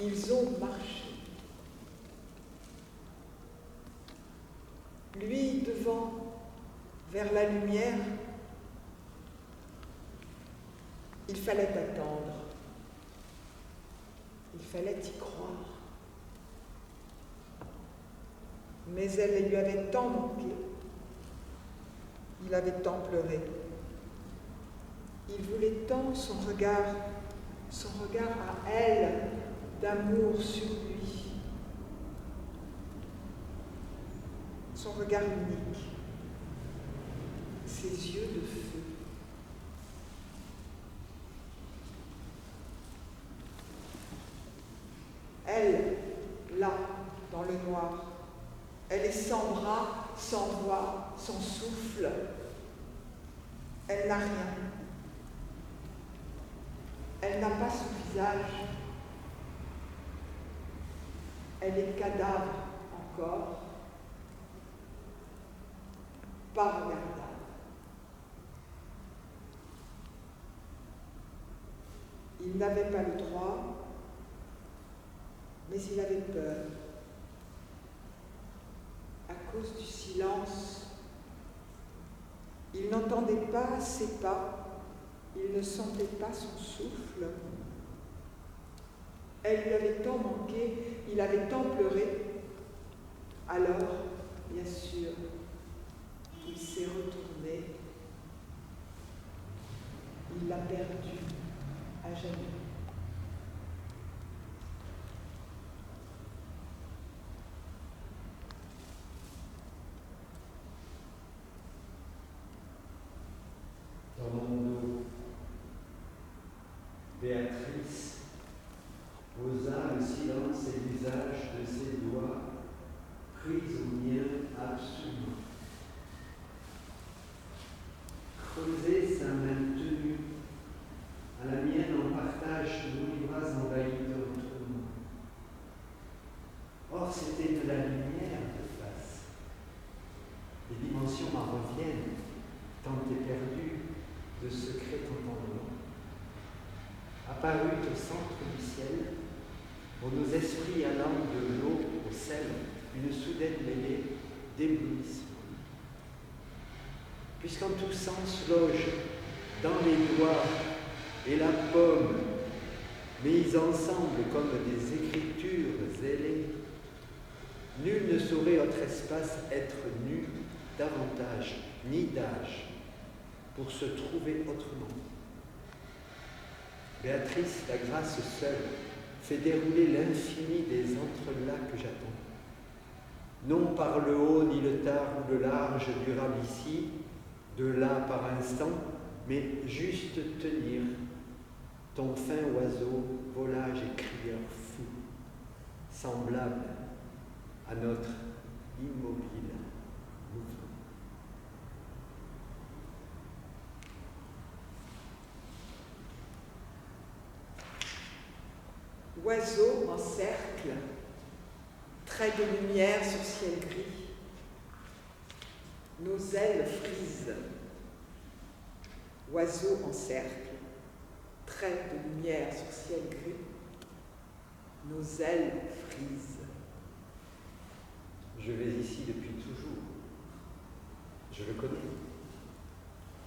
Ils ont marché. Lui devant, vers la lumière, il fallait attendre. Il fallait y croire. Mais elle lui avait tant manqué. Il avait tant pleuré. Il voulait tant son regard à elle, d'amour sur lui. Son regard unique. Ses yeux de feu. Elle, là, dans le noir, elle est sans bras, sans voix, sans souffle. Elle n'a rien. Elle n'a pas son visage. Elle est cadavre encore, pas regardable. Il n'avait pas le droit, mais il avait peur. À cause du silence, il n'entendait pas ses pas, il ne sentait pas son souffle. Elle lui avait tant manqué, il avait tant pleuré. Alors, bien sûr, il s'est retourné. Il l'a perdu à jamais. Dans mon dos, Béatrice osa le silence et l'usage de ses doigts pris au mien absolument. Creuser sa main tenue à la mienne en partage nos les bras envahis de notre monde. Or, c'était de la lumière de face. Les dimensions m'en reviennent, tant est perdu de secrets entendements. Apparut au centre du ciel, pour nos esprits allant de l'eau au sel, une soudaine mêlée d'éblouissement. Puisqu'en tous sens loge dans les doigts et la paume, mis ensemble comme des écritures ailées, nul ne saurait autre espace être nu davantage, ni d'âge, pour se trouver autrement. Béatrice, la grâce seule, fait dérouler l'infini des entrelacs que j'attends. Non par le haut, ni le tard ou le large durable ici, de là par instant, mais juste tenir ton fin oiseau, volage et crieur fou, semblable à notre immobile mouvement. Oiseau en cercle, trait de lumière sur ciel gris, nos ailes frisent. Oiseau en cercle, trait de lumière sur ciel gris, nos ailes frisent. Je vais ici depuis toujours. Je le connais.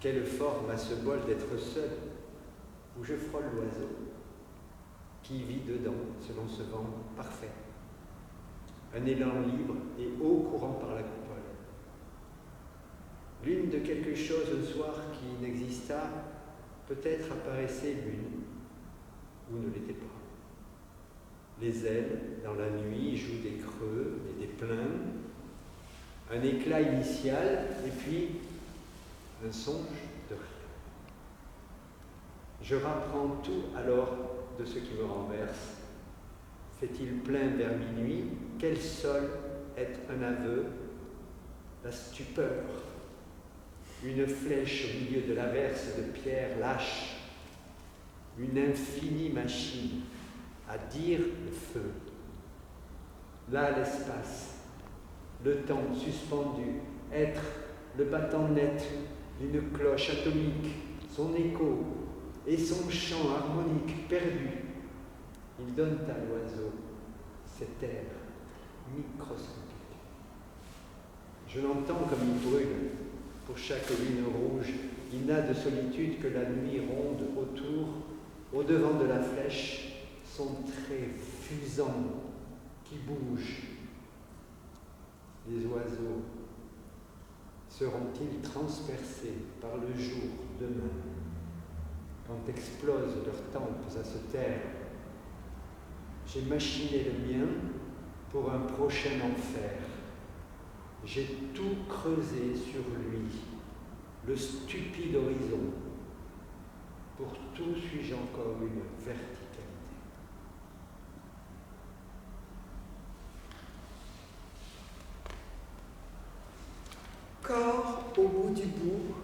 Quelle forme a ce bol d'être seul, où je frôle l'oiseau, qui vit dedans selon ce vent parfait. Un élan libre et haut courant par la coupole. L'une de quelque chose un soir qui n'exista, peut-être apparaissait l'une, ou ne l'était pas. Les ailes, dans la nuit, jouent des creux et des pleins, un éclat initial, et puis un songe de rien. Je rapprends tout alors de ce qui me renverse. Fait-il plein vers minuit? Quel sol est un aveu? La stupeur, une flèche au milieu de l'averse de pierre lâche, une infinie machine à dire le feu. Là l'espace, le temps suspendu, être le battant net d'une cloche atomique, son écho et son chant harmonique perdu. Ils donnent à l'oiseau cet air microscopique. Je l'entends comme il brûle pour chaque lune rouge. Il n'a de solitude que la nuit ronde autour. Au-devant de la flèche, son trait fusant qui bouge. Les oiseaux seront-ils transpercés par le jour demain, quand explosent leurs tempes à se taire? J'ai machiné le mien pour un prochain enfer. J'ai tout creusé sur lui, le stupide horizon. Pour tout suis-je encore une verticalité. Corps au bout du bout,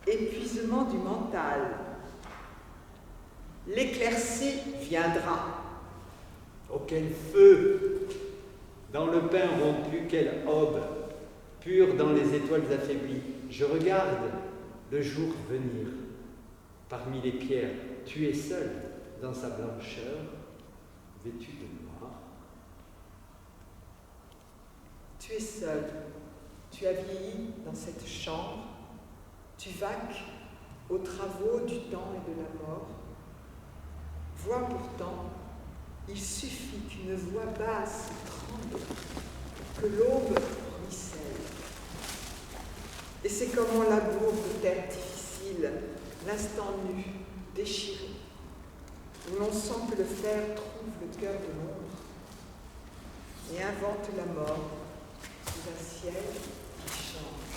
épuisement du mental. L'éclaircie viendra. Oh, quel feu! Dans le pain rompu, quelle aube! Pure dans les étoiles affaiblies, je regarde le jour venir. Parmi les pierres, tu es seul dans sa blancheur, vêtu de noir. Tu es seul, tu as vieilli dans cette chambre, tu vaques aux travaux du temps et de la mort. Vois pourtant, il suffit qu'une voix basse tremble, que l'aube ruisselle. Et c'est comme on laboure de terre difficile, l'instant nu, déchiré, où l'on sent que le fer trouve le cœur de l'ombre et invente la mort sous un ciel qui change.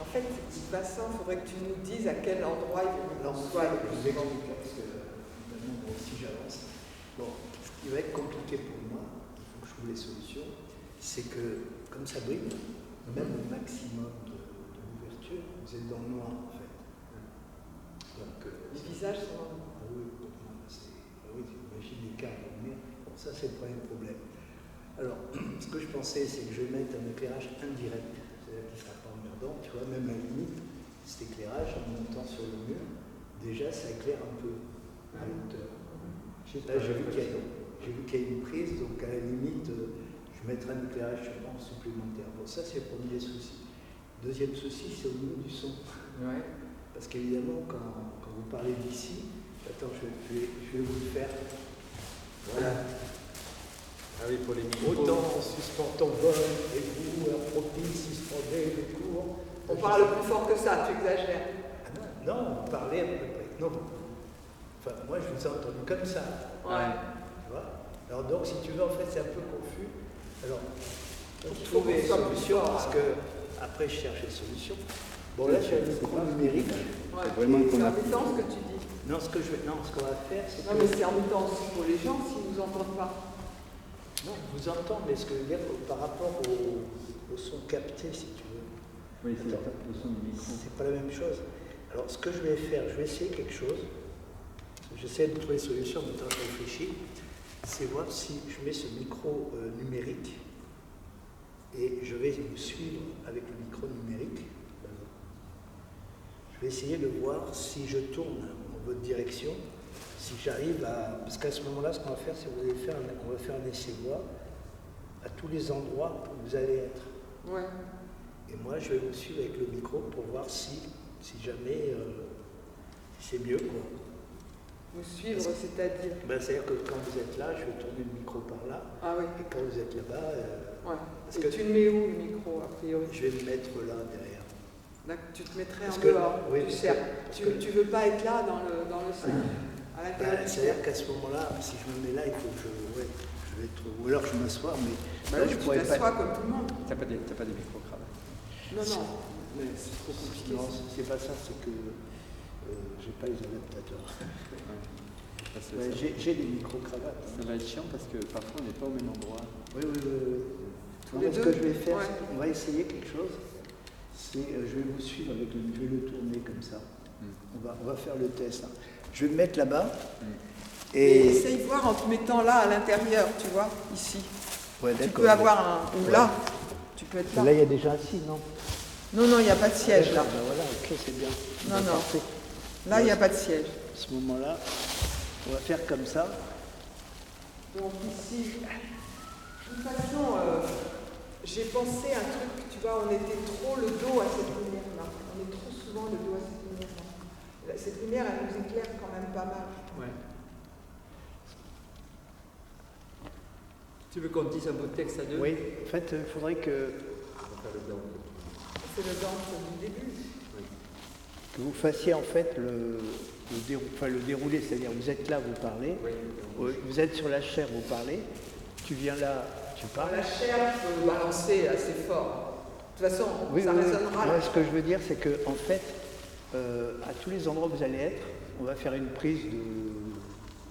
En fait, Vincent, il faudrait que tu nous dises à quel endroit il en soit le Je plus vous souvent. explique, parce que maintenant, moi aussi j'avance. Bon, ce qui va être compliqué pour moi, il faut que je trouve les solutions, c'est que, comme ça brille, même au maximum de l'ouverture, vous êtes dans le noir en fait. Donc, Les visages sont... ah oui, j'imagine l'écart de lumière. Bon, ça c'est le premier problème. Alors, ce que je pensais, c'est que je vais mettre un éclairage indirect, c'est-à-dire qu'il ne sera pas emmerdant, tu vois, même à la limite, cet éclairage en montant sur le mur, déjà ça éclaire un peu à hauteur. Là, j'ai vu qu'il y a une prise, donc à la limite, je mettrai un éclairage supplémentaire. Bon, ça c'est le premier souci. Deuxième souci, c'est au niveau du son. Ouais. Parce qu'évidemment, quand vous parlez d'ici, attends, je vais vous le faire. Voilà. Ah oui, pour les micros. Autant suspend ton vol, et vous, propice, suspendez le cours. On parle plus fort que ça, tu exagères. Ah non, vous parlez à peu près. Non. Enfin, moi, je vous ai entendu comme ça. Ouais. Tu vois? Alors donc, si tu veux, en fait, c'est un peu confus. Alors, Il pour faut trouver qu'on soit une plus solution, fort, parce alors. que après, je cherche les solutions. Bon, là, j'ai un micro numérique. Ouais. Vraiment C'est qu'on en a- mettant ce que tu dis. Non, ce qu'on va faire, c'est Non, que... mais c'est en mettant aussi pour les gens s'ils nous entendent pas. Non, je vous entends, mais ce que je veux dire, par rapport au son capté, si tu veux, Oui, c'est Attends. le son du micro. c'est pas la même chose. Alors, ce que je vais faire, je vais essayer quelque chose. J'essaie de trouver une solution, en même temps je réfléchis. C'est voir si je mets ce micro numérique et je vais vous suivre avec le micro numérique. Je vais essayer de voir si je tourne en votre direction, si j'arrive à... Parce qu'à ce moment-là, ce qu'on va faire, c'est qu'on va faire un essai-voix à tous les endroits où vous allez être. Ouais. Et moi, je vais vous suivre avec le micro pour voir si jamais si c'est mieux, quoi. Vous suivre, c'est-à-dire. Ben, c'est-à-dire que quand vous êtes là, je vais tourner le micro par là, Ah oui. et quand vous êtes là-bas, Ouais. Parce Et que- tu le mets où, le micro, a priori? je vais le mettre là, derrière. Là, tu te mettrais Parce en que- dehors, oui, du parce cercle. que- parce Tu que- ne veux pas être là dans le cercle, à l'intérieur Ben, du c'est-à-dire cercle. qu'à ce moment-là, si je me mets là, il faut que je vais être... Ou alors je m'assois, mais Bah là, oui, je tu pourrais pas... t'assois comme tout le monde. T'as pas des micro-cravates. Non, non. Mais c'est trop compliqué. Non, ça. c'est pas ça, c'est que j'ai pas les adaptateurs. Parce que Ouais, ça, j'ai des micro-cravates. ça va être chiant parce que parfois on n'est pas au même endroit. Oui. Tous Non, les mais ce deux que je vais faire, Ouais. c'est qu'on va essayer quelque chose. C'est, je vais vous suivre avec je vais le tourner comme ça. On va faire le test. Hein. Je vais me mettre là-bas. Et Et essaye de voir en te mettant là à l'intérieur, tu vois, ici. ouais, Tu d'accord. peux avoir un... Ou Ouais. là. Tu peux être là. Là, il y a déjà un si, non? Non, il n'y a pas de siège là. Ben voilà, ok, c'est bien. Non. Parfait. Là, il n'y a pas de siège. À ce moment-là, on va faire comme ça. Donc ici, de toute façon, j'ai pensé à un truc, tu vois, on était trop le dos à cette lumière-là. On est trop souvent le dos à cette lumière-là. Cette lumière, elle nous éclaire quand même pas mal. Ouais. Tu veux qu'on dise un mot de texte à deux? Oui, en fait, il faudrait que On va faire le blanc. C'est le danse du début. vous fassiez en fait le déroulé, c'est-à-dire vous êtes là, vous parlez, vous êtes sur la chaire, vous parlez, tu viens là, tu parles. La chair peut balancer assez fort. De toute façon, ça résonnera. Moi, ce que je veux dire, c'est que en fait, à tous les endroits où vous allez être, on va faire une prise de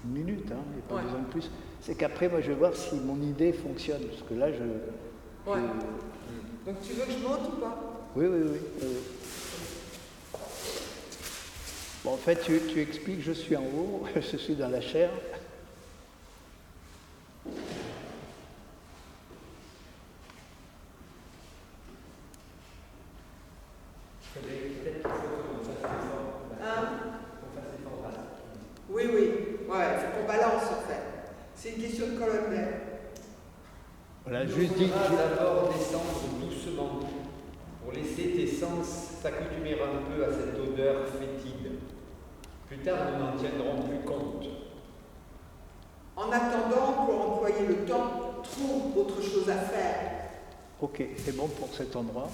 1 minute, hein, et pas besoin de plus. C'est qu'après, moi, je vais voir si mon idée fonctionne, parce que là, Donc tu veux que je monte ou pas? Oui. Bon, en fait, tu expliques, je suis en haut, je suis dans la chair. Oui, il faut qu'on balance en fait. C'est une question de colonne d'air. Voilà, Il juste dit. faudra d'abord descendre doucement pour laisser tes sens s'accoutumer un peu à cette odeur fétide. Plus tard, nous n'en tiendrons plus compte. En attendant, pour employer le temps, trouve autre chose à faire. Ok, c'est bon pour cet endroit.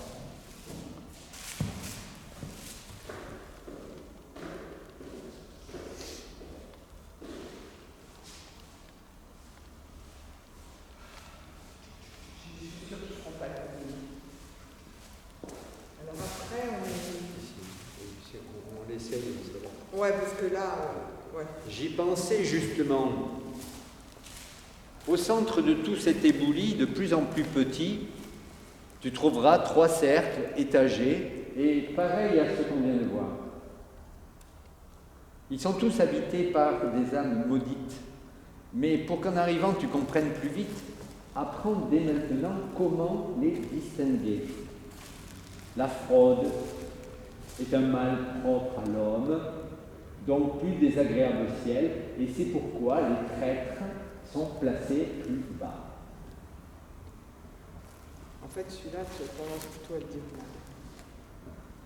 Ouais, parce que là, J'y pensais justement. Au centre de tout cet éboulis, de plus en plus petit, tu trouveras 3 cercles étagés et pareils à ceux qu'on vient de voir. Ils sont tous habités par des âmes maudites. Mais pour qu'en arrivant tu comprennes plus vite, apprends dès maintenant comment les distinguer. La fraude est un mal propre à l'homme, donc plus désagréable au ciel, et c'est pourquoi les traîtres sont placés plus bas. en fait, celui-là, tu as tendance plutôt à le dire là.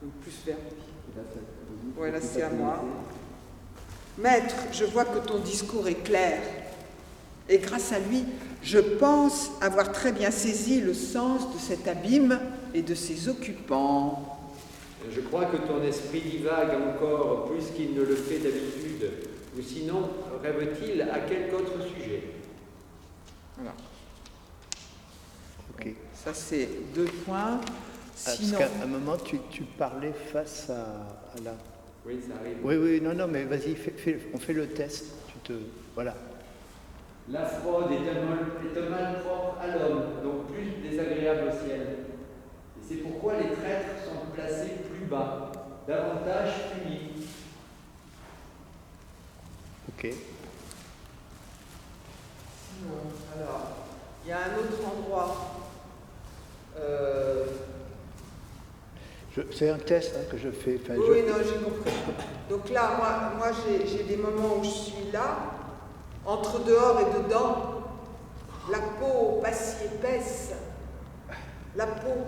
Donc plus vers lui. Ouais, là, c'est à moi. Maître, je vois que ton discours est clair. Et grâce à lui, je pense avoir très bien saisi le sens de cet abîme et de ses occupants. Je crois que ton esprit divague encore plus qu'il ne le fait d'habitude, ou sinon rêve-t-il à quelque autre sujet? Voilà. Ok. Ça, c'est 2 points. Sinon, Parce qu'à un moment, tu parlais face à la... Oui, ça arrive. Oui, non, mais vas-y, on fait le test. Voilà. La fraude est un mal propre à l'homme, donc plus désagréable au ciel. Et c'est pourquoi les traîtres sont placés plus bas, davantage punis. Ok. alors, il y a un autre endroit. C'est un test que je fais. Enfin, Oui, non, j'ai compris. Donc là, moi j'ai des moments où je suis là, entre dehors et dedans, la peau pas si épaisse, la peau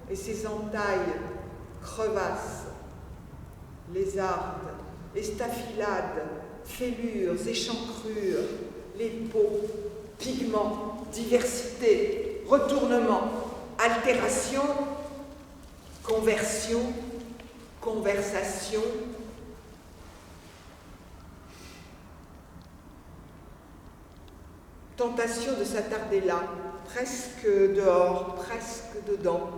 et ses entailles, crevasses, lézardes, estaphylades, fêlures, échancrures, les peaux, pigments, diversité, retournement, altération, conversion, conversation, tentation de s'attarder là, presque dehors, presque dedans.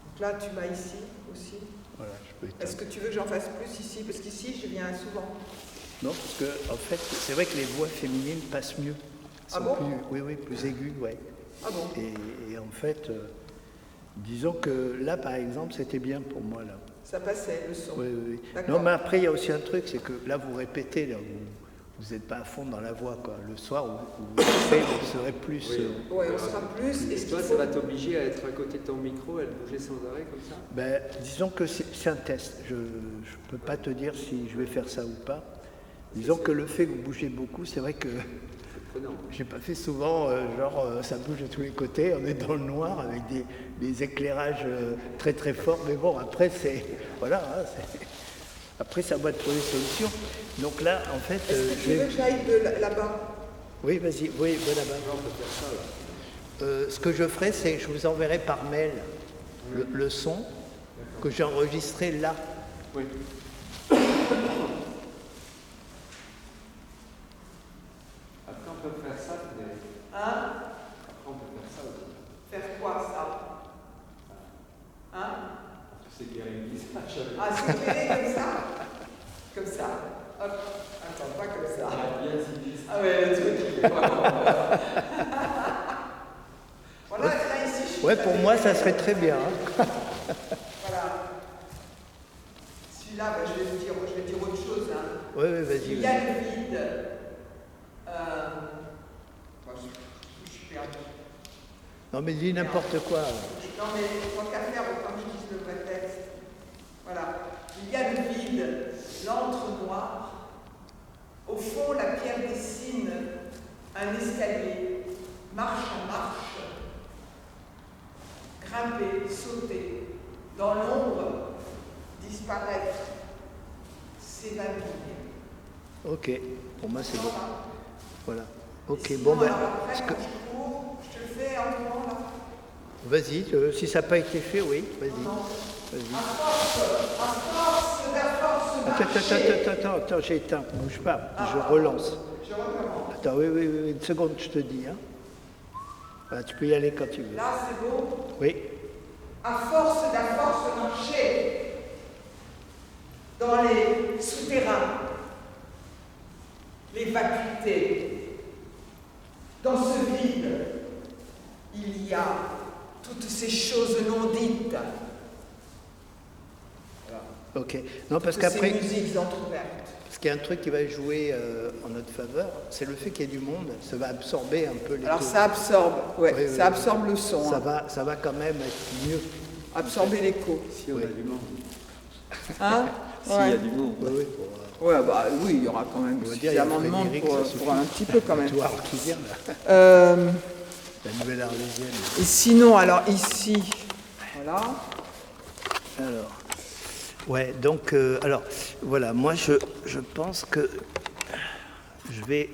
Donc là, tu m'as ici aussi. Voilà, je peux éteindre. Est-ce que tu veux que j'en fasse plus ici? Parce qu'ici, je viens souvent. Non, parce que en fait, c'est vrai que les voix féminines passent mieux. Ah bon? Plus aiguës, ouais. Ah bon? Et en fait, disons que là, par exemple, c'était bien pour moi, là. Ça passait, le son. Oui. D'accord. Non, mais après, il y a aussi un truc, c'est que là, vous répétez, là, vous n'êtes pas à fond dans la voix, quoi. Le soir, vous serez plus... Oui. Oui, on sera plus. Et toi, ça va t'obliger à être à côté de ton micro, à te bouger sans arrêt comme ça? Ben, disons que c'est un test. Je ne peux pas te dire si je vais faire ça ou pas. Disons que le fait que vous bougez beaucoup, c'est vrai que j'ai pas fait souvent, ça bouge de tous les côtés, on est dans le noir avec des éclairages très très forts, mais bon, après c'est... Voilà, hein, après ça va trouver des solutions. Donc là, en fait... Est-ce que tu veux que j'aille de là-bas? Oui, vas-y, oui, va là-bas. On peut faire ça, là. Ce que je ferai, c'est que je vous enverrai par mail le son que j'ai enregistré là. Oui. Après, on peut faire ça, Frédéric. Hein? Après, on peut faire ça aussi. Faire quoi, ça? Hein? C'est bien une visage. Ah, s'éclairer comme ça? Comme ça. Hop. Attends, pas comme ça. Ah ouais, le truc, il est vraiment... Voilà, là, ici, je suis... Ouais, pour moi, ça serait très bien. Hein. Voilà. Celui-là, bah, je vais dire autre chose. Hein. Oui, vas-y. Il y a le vide. Je suis perdu. Non, mais dis n'importe quoi. Non, mais tant qu'à faire, autant que je dise le vrai texte. Voilà. Il y a le vide, l'antre noir. Au fond, la pierre dessine un escalier, marche en marche, grimper, sauter, dans l'ombre, disparaître, s'évanouir. Ok, pour moi c'est bon. Voilà. Ok, Sinon, bon ben. alors après, quand je cours, je te le fais en courant là. Vas-y, si ça n'a pas été fait, oui, vas-y. Vas-y. À force, Attends, j'ai éteint, bouge pas, je relance. je recommence. Attends, oui, une seconde, je te dis. Hein. Voilà, tu peux y aller quand tu veux. Là, c'est beau. Oui. À force marcher dans les souterrains, les vacuités, dans ce vide, il y a toutes ces choses non dites. Voilà. Ok. Non, parce Toutes qu'après, ces musiques entrouvertes. parce qu'il y a un truc qui va jouer en notre faveur, c'est le fait qu'il y ait du monde, ça va absorber un peu les Alors taux. ça absorbe, Oui, ça absorbe le son. Ça va quand même être mieux. Absorber l'écho. Si on a du monde. Hein? S'il y a du monde. Oui, Ouais, bah oui, il y aura quand même on va dire, il y a suffisamment de monde Frédéric, ça suffit. pour un petit peu quand même. Toi qui viens là, La la nouvelle arlésienne. Et sinon, alors ici, voilà. Alors, ouais, donc, alors, voilà, moi je pense que je vais